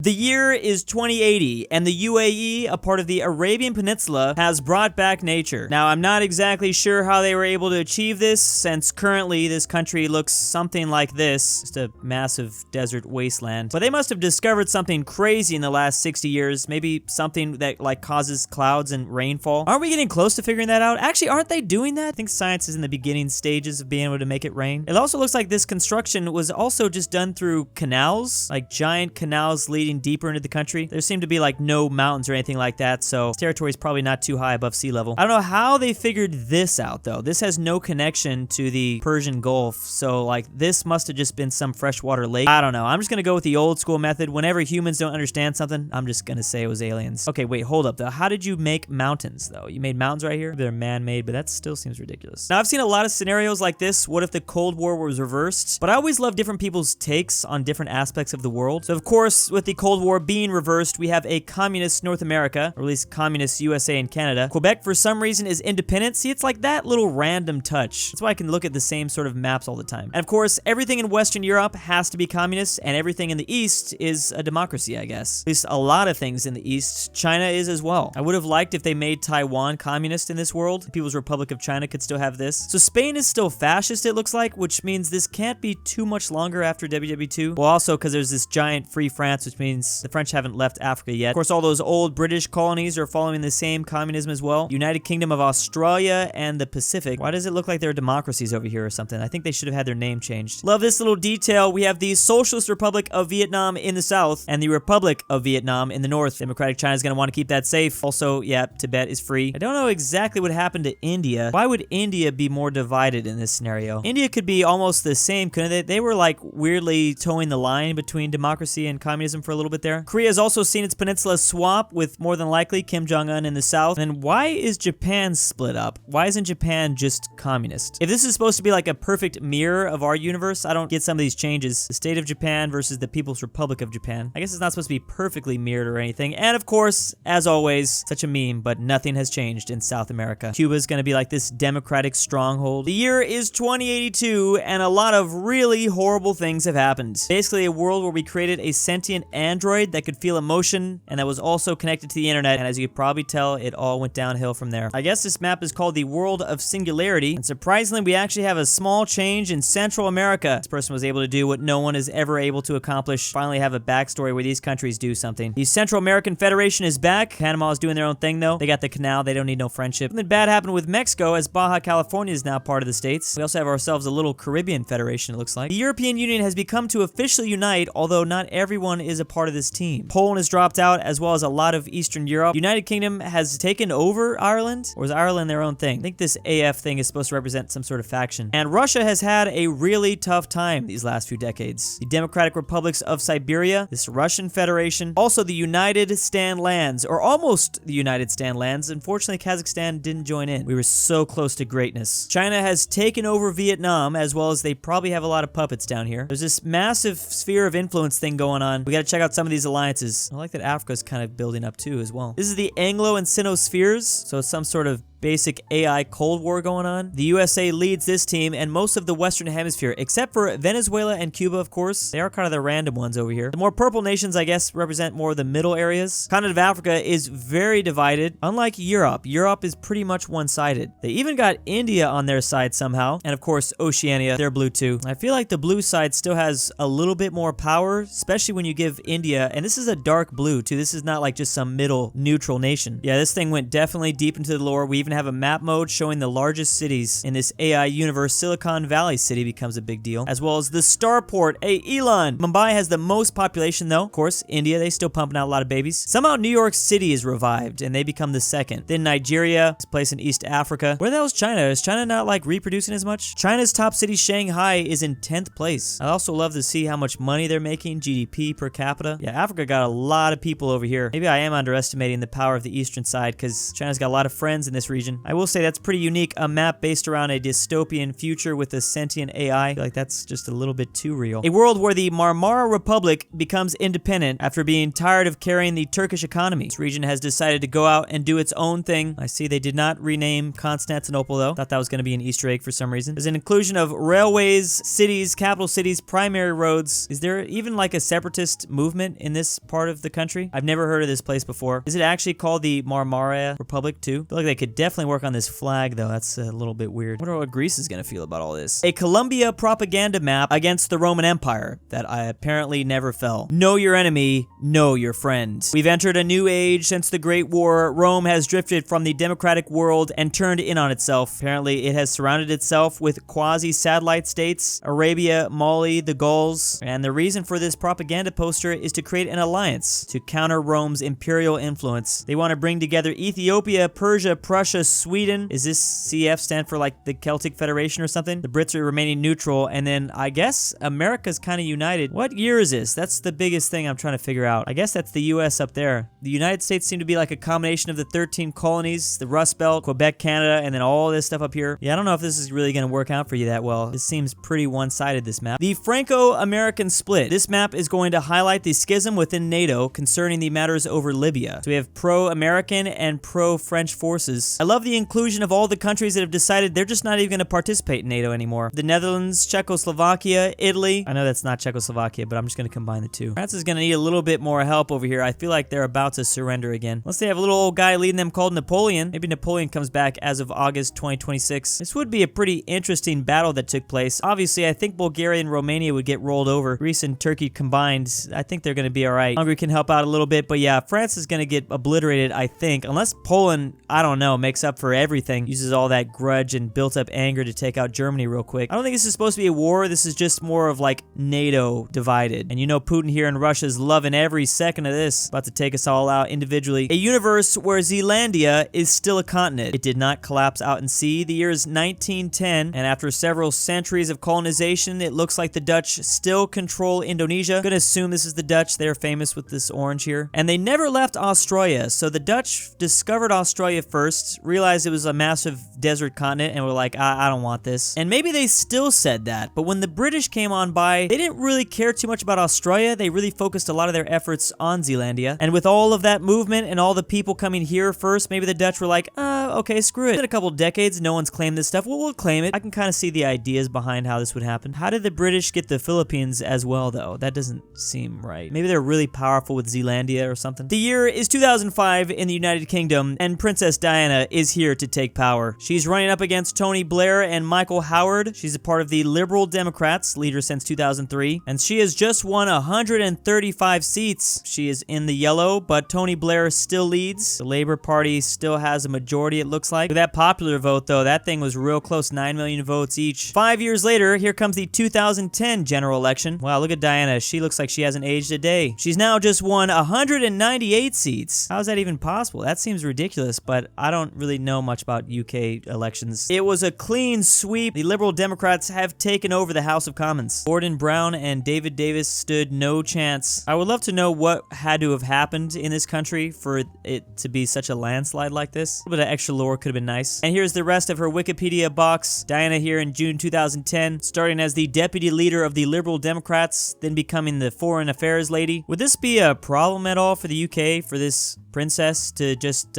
The year is 2080, and the UAE, a part of the Arabian Peninsula, has brought back nature. Now, I'm not exactly sure how they were able to achieve this, since currently this country looks something like this, just a massive desert wasteland. But they must have discovered something crazy in the last 60 years, maybe something that like causes clouds and rainfall. Aren't we getting close to figuring that out? Actually, aren't they doing that? I think science is in the beginning stages of being able to make it rain. It also looks like this construction was also just done through canals, like giant canals leading deeper into the country. There seem to be like no mountains or anything like that, so this territory is probably not too high above sea level. I don't know how they figured this out though. This has no connection to the Persian Gulf, so like this must have just been some freshwater lake. I don't know. I'm just gonna go with the old school method. Whenever humans don't understand something, I'm just gonna say it was aliens. Okay, wait, hold up though. How did you make mountains though? You made mountains right here? They're man-made, but that still seems ridiculous. Now, I've seen a lot of scenarios like this. What if the Cold War was reversed? But I always love different people's takes on different aspects of the world. So of course, with the Cold War being reversed, we have a communist North America, or at least communist USA and Canada. Quebec, for some reason, is independent. See, it's like that little random touch. That's why I can look at the same sort of maps all the time. And of course, everything in Western Europe has to be communist, and everything in the East is a democracy, I guess. At least a lot of things in the East. China is as well. I would have liked if they made Taiwan communist in this world. The People's Republic of China could still have this. So Spain is still fascist, it looks like, which means this can't be too much longer after WW2. Well, also because there's this giant Free France, which means the French haven't left Africa yet. Of course, all those old British colonies are following the same communism as well. United Kingdom of Australia and the Pacific. Why does it look like they're democracies over here or something? I think they should have had their name changed. Love this little detail. We have the Socialist Republic of Vietnam in the south and the Republic of Vietnam in the north. Democratic China is going to want to keep that safe. Also, yeah, Tibet is free. I don't know exactly what happened to India. Why would India be more divided in this scenario? India could be almost the same, couldn't they? They were like weirdly towing the line between democracy and communism for a little bit there. Korea has also seen its peninsula swap with more than likely Kim Jong-un in the south. And then why is Japan split up? Why isn't Japan just communist? If this is supposed to be like a perfect mirror of our universe, I don't get some of these changes. The state of Japan versus the People's Republic of Japan. I guess it's not supposed to be perfectly mirrored or anything. And of course, as always, such a meme, but nothing has changed in South America. Cuba is going to be like this democratic stronghold. The year is 2082, and a lot of really horrible things have happened. Basically, a world where we created a sentient android that could feel emotion, and that was also connected to the internet, and as you could probably tell, it all went downhill from there. I guess this map is called the World of Singularity, and surprisingly, we actually have a small change in Central America. This person was able to do what no one is ever able to accomplish, finally have a backstory where these countries do something. The Central American Federation is back. Panama is doing their own thing, though. They got the canal. They don't need no friendship. Something bad happened with Mexico, as Baja California is now part of the states. We also have ourselves a little Caribbean Federation, it looks like. The European Union has become to officially unite, although not everyone is a part of this team. Poland has dropped out, as well as a lot of Eastern Europe. United Kingdom has taken over Ireland, or is Ireland their own thing? I think this AF thing is supposed to represent some sort of faction. And Russia has had a really tough time these last few decades. The Democratic Republics of Siberia, this Russian Federation, also the United Stand Lands, or almost the United Stand Lands. Unfortunately, Kazakhstan didn't join in. We were so close to greatness. China has taken over Vietnam, as well as they probably have a lot of puppets down here. There's this massive sphere of influence thing going on. We gotta check out some of these alliances. I like that Africa's kind of building up too as well. This is the Anglo and Sino spheres, so it's some sort of basic AI Cold War going on. The USA leads this team and most of the Western Hemisphere, except for Venezuela and Cuba, of course. They are kind of the random ones over here. The more purple nations, I guess, represent more of the middle areas. The continent of Africa is very divided. Unlike Europe, Europe is pretty much one-sided. They even got India on their side somehow. And of course, Oceania, they're blue too. I feel like the blue side still has a little bit more power, especially when you give India, and this is a dark blue too. This is not like just some middle neutral nation. Yeah, this thing went definitely deep into the lore. We even have a map mode showing the largest cities in this AI universe. Silicon Valley City becomes a big deal, as well as the starport. Hey, Elon! Mumbai has the most population though. Of course, India, they still pumping out a lot of babies. Somehow New York City is revived and they become the second. Then Nigeria, this place in East Africa. Where the hell is China? Is China not like reproducing as much? China's top city, Shanghai, is in 10th place. I also love to see how much money they're making, GDP per capita. Yeah, Africa got a lot of people over here. Maybe I am underestimating the power of the eastern side because China's got a lot of friends in this region. region. I will say that's pretty unique. A map based around a dystopian future with a sentient AI. I feel like that's just a little bit too real. A world where the Marmara Republic becomes independent after being tired of carrying the Turkish economy. This region has decided to go out and do its own thing. I see they did not rename Constantinople though. Thought that was going to be an Easter egg for some reason. There's an inclusion of railways, cities, capital cities, primary roads. Is there even like a separatist movement in this part of the country? I've never heard of this place before. Is it actually called the Marmara Republic too? I feel like they could definitely work on this flag though. That's a little bit weird. I wonder what Greece is going to feel about all this. A Columbia propaganda map against the Roman Empire that I apparently never fell. Know your enemy, know your friend. We've entered a new age since the Great War. Rome has drifted from the democratic world and turned in on itself. Apparently it has surrounded itself with quasi-satellite states, Arabia, Mali, the Gauls, and the reason for this propaganda poster is to create an alliance to counter Rome's imperial influence. They want to bring together Ethiopia, Persia, Prussia, Sweden. Is this CF stand for like the Celtic Federation or something? The Brits are remaining neutral, and then I guess America's kind of united. What year is this? That's the biggest thing I'm trying to figure out. I guess that's the US up there. The United States seem to be like a combination of the 13 colonies, the Rust Belt, Quebec, Canada, and then all this stuff up here. Yeah, I don't know if this is really going to work out for you that well. This seems pretty one-sided, this map. The Franco-American split. This map is going to highlight the schism within NATO concerning the matters over Libya. So we have pro-American and pro-French forces. I love the inclusion of all the countries that have decided they're just not even going to participate in NATO anymore. The Netherlands, Czechoslovakia, Italy. I know that's not Czechoslovakia, but I'm just going to combine the two. France is going to need a little bit more help over here. I feel like they're about to surrender again. Unless they have a little old guy leading them called Napoleon. Maybe Napoleon comes back as of August 2026. This would be a pretty interesting battle that took place. Obviously, I think Bulgaria and Romania would get rolled over. Greece and Turkey combined, I think they're going to be all right. Hungary can help out a little bit, but yeah, France is going to get obliterated, I think. Unless Poland, I don't know, makes up for everything. Uses all that grudge and built up anger to take out Germany real quick. I don't think this is supposed to be a war. This is just more of like NATO divided. And you know Putin here in Russia is loving every second of this. About to take us all out individually. A universe where Zealandia is still a continent. It did not collapse out in sea. The year is 1910, and after several centuries of colonization, it looks like the Dutch still control Indonesia. I'm gonna assume this is the Dutch. They're famous with this orange here. And they never left Australia. So the Dutch discovered Australia first, realized it was a massive desert continent, and were like, I don't want this. And maybe they still said that, but when the British came on by, they didn't really care too much about Australia. They really focused a lot of their efforts on Zealandia. And with all of that movement and all the people coming here first, maybe the Dutch were like, okay, screw it. It's been a couple decades, no one's claimed this stuff. Well, we'll claim it. I can kind of see the ideas behind how this would happen. How did the British get the Philippines as well, though? That doesn't seem right. Maybe they're really powerful with Zealandia or something. The year is 2005 in the United Kingdom, and Princess Diana is here to take power. She's running up against Tony Blair and Michael Howard. She's a part of the Liberal Democrats, leader since 2003, and she has just won 135 seats. She is in the yellow, but Tony Blair still leads. The Labour Party still has a majority, it looks like. With that popular vote, though, that thing was real close, 9 million votes each. 5 years later, here comes the 2010 general election. Wow, look at Diana. She looks like she hasn't aged a day. She's now just won 198 seats. How is that even possible? That seems ridiculous, but I don't really know much about UK elections. It was a clean sweep. The Liberal Democrats have taken over the House of Commons. Gordon Brown and David Davis stood no chance. I would love to know what had to have happened in this country for it to be such a landslide like this. A little bit of extra lore could have been nice. And here's the rest of her Wikipedia box. Diana here in June 2010, starting as the deputy leader of the Liberal Democrats, then becoming the foreign affairs lady. Would this be a problem at all for the UK, for this princess to just,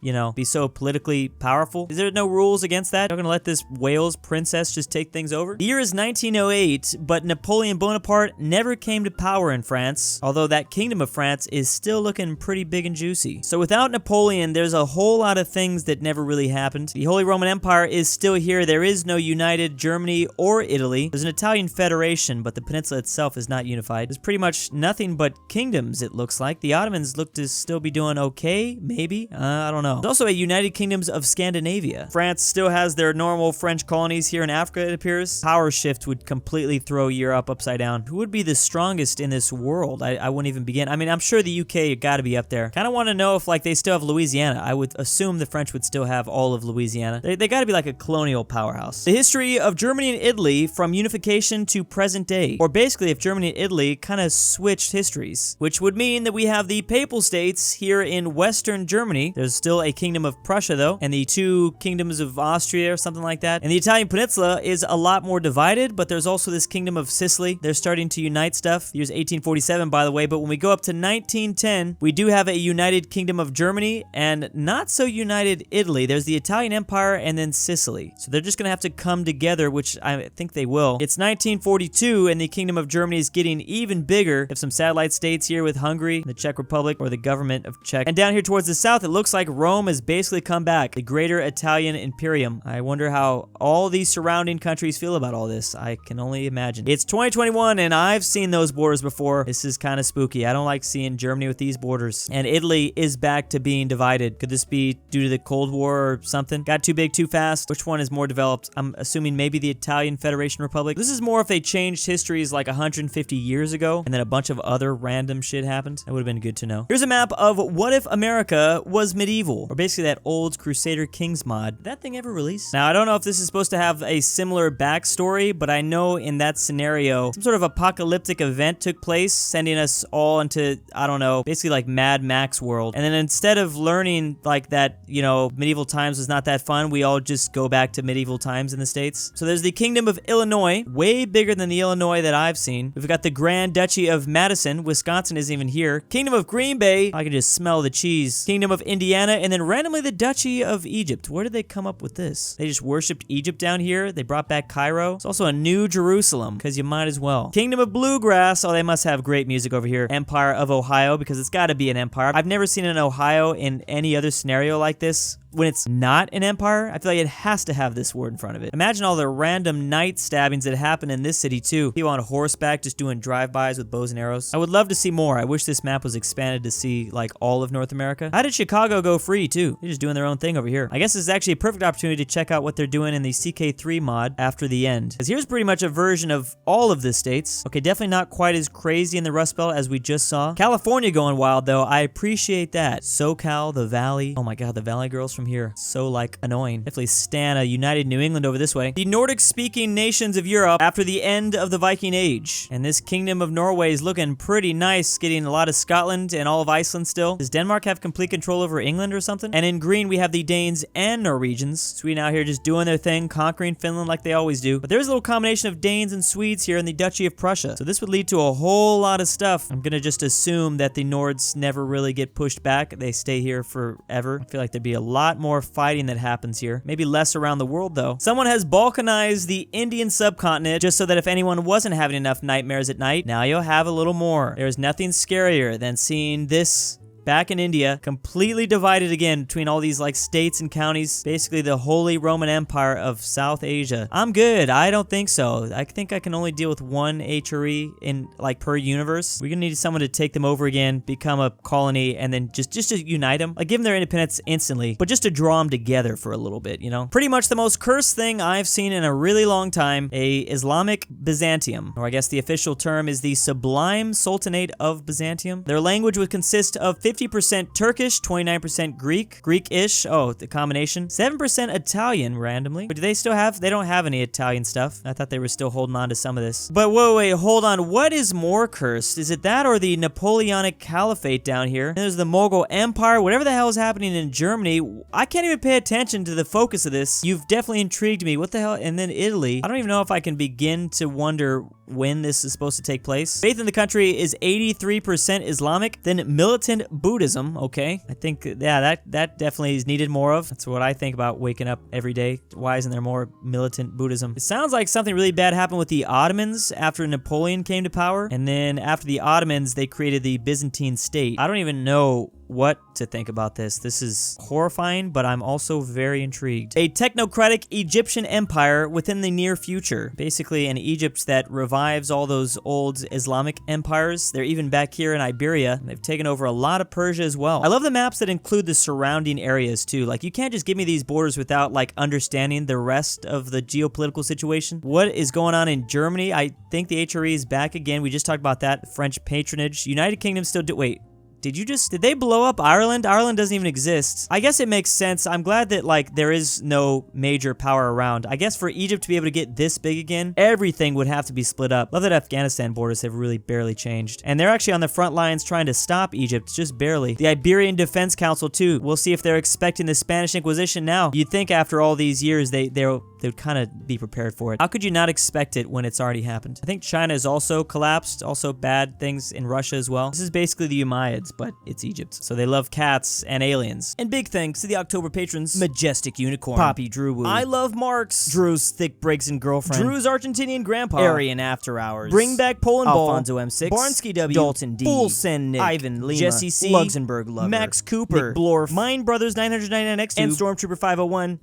you know, be so politically powerful? Is there no rules against that? You're gonna let this Wales princess just take things over? The year is 1908, but Napoleon Bonaparte never came to power in France, although that kingdom of France is still looking pretty big and juicy. So without Napoleon, there's a whole lot of things that never really happened. The Holy Roman Empire is still here. There is no united Germany or Italy. There's an Italian federation, but the peninsula itself is not unified. There's pretty much nothing but kingdoms, it looks like. The Ottomans look to still be doing okay, maybe? I don't know. There's also a United Kingdoms of Scandinavia. France still has their normal French colonies here in Africa, it appears. Power shift would completely throw Europe upside down. Who would be the strongest in this world? I wouldn't even begin. I mean, I'm sure the UK got to be up there. Kind of want to know if, like, they still have Louisiana. I would assume the French would still have all of Louisiana. They got to be like a colonial powerhouse. The history of Germany and Italy from unification to present day. Or basically, if Germany and Italy kind of switched histories, which would mean that we have the Papal States here in Western Germany. There's still still a kingdom of Prussia, though, and the two kingdoms of Austria or something like that. And the Italian peninsula is a lot more divided, but there's also this kingdom of Sicily. They're starting to unite stuff. Year's 1847, by the way, but when we go up to 1910, we do have a united kingdom of Germany and not so united Italy. There's the Italian Empire and then Sicily. So they're just gonna have to come together, which I think they will. It's 1942 and the kingdom of Germany is getting even bigger. We have some satellite states here with Hungary, the Czech Republic, or the government of Czech. And down here towards the south, it looks like Rome has basically come back, the greater Italian Imperium. I wonder how all these surrounding countries feel about all this. I can only imagine. It's 2021 and I've seen those borders before. This is kind of spooky. I don't like seeing Germany with these borders. And Italy is back to being divided. Could this be due to the Cold War or something? Got too big too fast? Which one is more developed? I'm assuming maybe the Italian Federation Republic. This is more if they changed histories like 150 years ago and then a bunch of other random shit happened. That would have been good to know. Here's a map of what if America was medieval, or basically that old Crusader Kings mod. Did that thing ever release? Now, I don't know if this is supposed to have a similar backstory, but I know in that scenario, some sort of apocalyptic event took place, sending us all into, I don't know, basically like Mad Max world. And then instead of learning like that, you know, medieval times was not that fun, we all just go back to medieval times in the States. So there's the Kingdom of Illinois, way bigger than the Illinois that I've seen. We've got the Grand Duchy of Madison. Wisconsin isn't even here. Kingdom of Green Bay. I can just smell the cheese. Kingdom of Indiana, and then randomly the Duchy of Egypt. Where did they come up with this? They just worshipped Egypt down here. They brought back Cairo. It's also a New Jerusalem, because you might as well. Kingdom of Bluegrass. Oh, they must have great music over here. Empire of Ohio, because it's got to be an empire. I've never seen an Ohio in any other scenario like this. When it's not an empire, I feel like it has to have this word in front of it. Imagine all the random night stabbings that happen in this city too. People on horseback just doing drive-bys with bows and arrows. I would love to see more. I wish this map was expanded to see like all of North America. How did Chicago go free too? They're just doing their own thing over here. I guess this is actually a perfect opportunity to check out what they're doing in the CK3 mod after the end. Because here's pretty much a version of all of the states. Okay, definitely not quite as crazy in the Rust Belt as we just saw. California going wild though. I appreciate that. SoCal, the Valley. Oh my god, the Valley girls from here. So like annoying. Definitely stan a united New England over this way. The Nordic speaking nations of Europe after the end of the Viking Age. And this Kingdom of Norway is looking pretty nice, getting a lot of Scotland and all of Iceland still. Does Denmark have complete control over England or something? And in green we have the Danes and Norwegians. Sweden out here just doing their thing, conquering Finland like they always do. But there's a little combination of Danes and Swedes here in the Duchy of Prussia. So this would lead to a whole lot of stuff. I'm gonna just assume that the Nords never really get pushed back. They stay here forever. I feel like there'd be a lot more fighting that happens here. Maybe less around the world though. Someone has balkanized the Indian subcontinent just so that if anyone wasn't having enough nightmares at night, now you'll have a little more. There's nothing scarier than seeing this back in India, completely divided again between all these like states and counties, basically the Holy Roman Empire of South Asia. I'm good. I don't think so. I think I can only deal with one HRE in like per universe. We're gonna need someone to take them over again, become a colony, and then just to unite them, like give them their independence instantly, but just to draw them together for a little bit, you know? Pretty much the most cursed thing I've seen in a really long time, a Islamic Byzantium, or I guess the official term is the Sublime Sultanate of Byzantium. Their language would consist of 50% Turkish, 29% Greek, Greek-ish, oh, the combination, 7% Italian randomly. But do they still have, they don't have any Italian stuff. I thought they were still holding on to some of this. But wait, hold on. What is more cursed? Is it that or the Napoleonic Caliphate down here? And there's the Mughal Empire, whatever the hell is happening in Germany. I can't even pay attention to the focus of this. You've definitely intrigued me. What the hell? And then Italy. I don't even know if I can begin to wonder when this is supposed to take place. Faith in the country is 83% Islamic, then militant Buddhism. Okay, I think, yeah, that definitely is needed more of. That's what I think about waking up every day. Why isn't there more militant Buddhism? It sounds like something really bad happened with the Ottomans after Napoleon came to power, and then after the Ottomans, they created the Byzantine state. I don't even know what to think about this. This is horrifying, but I'm also very intrigued. A technocratic Egyptian empire within the near future. Basically an Egypt that revives all those old Islamic empires. They're even back here in Iberia. They've taken over a lot of Persia as well. I love the maps that include the surrounding areas too. Like, you can't just give me these borders without like understanding the rest of the geopolitical situation. What is going on in Germany? I think the HRE is back again. We just talked about that. French patronage. United Kingdom still wait. did they blow up Ireland? Ireland doesn't even exist. I guess it makes sense. I'm glad that, like, there is no major power around. I guess for Egypt to be able to get this big again, everything would have to be split up. Love that Afghanistan borders have really barely changed. And they're actually on the front lines trying to stop Egypt, just barely. The Iberian Defense Council, too. We'll see if they're expecting the Spanish Inquisition now. You'd think after all these years, they would kind of be prepared for it. How could you not expect it when it's already happened? I think China has also collapsed. Also bad things in Russia as well. This is basically the Umayyads, but it's Egypt. So they love cats and aliens. And big thanks to the October patrons: Majestic Unicorn, Papi Druwu, I Love Marks, Drew's Thick Breaks and Girlfriend, Drew's Argentinian Grandpa, AryanAfterHours, BringBackPolandball, Alfonso M6, Barnsky W, Dalton D, Full Send Nic, Ivan Lima, Jesse C, LuxembourgLover, Max Cooper, McBlorf, Mind Brothers 999X2, and Stormtrooper 501.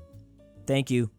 Thank you.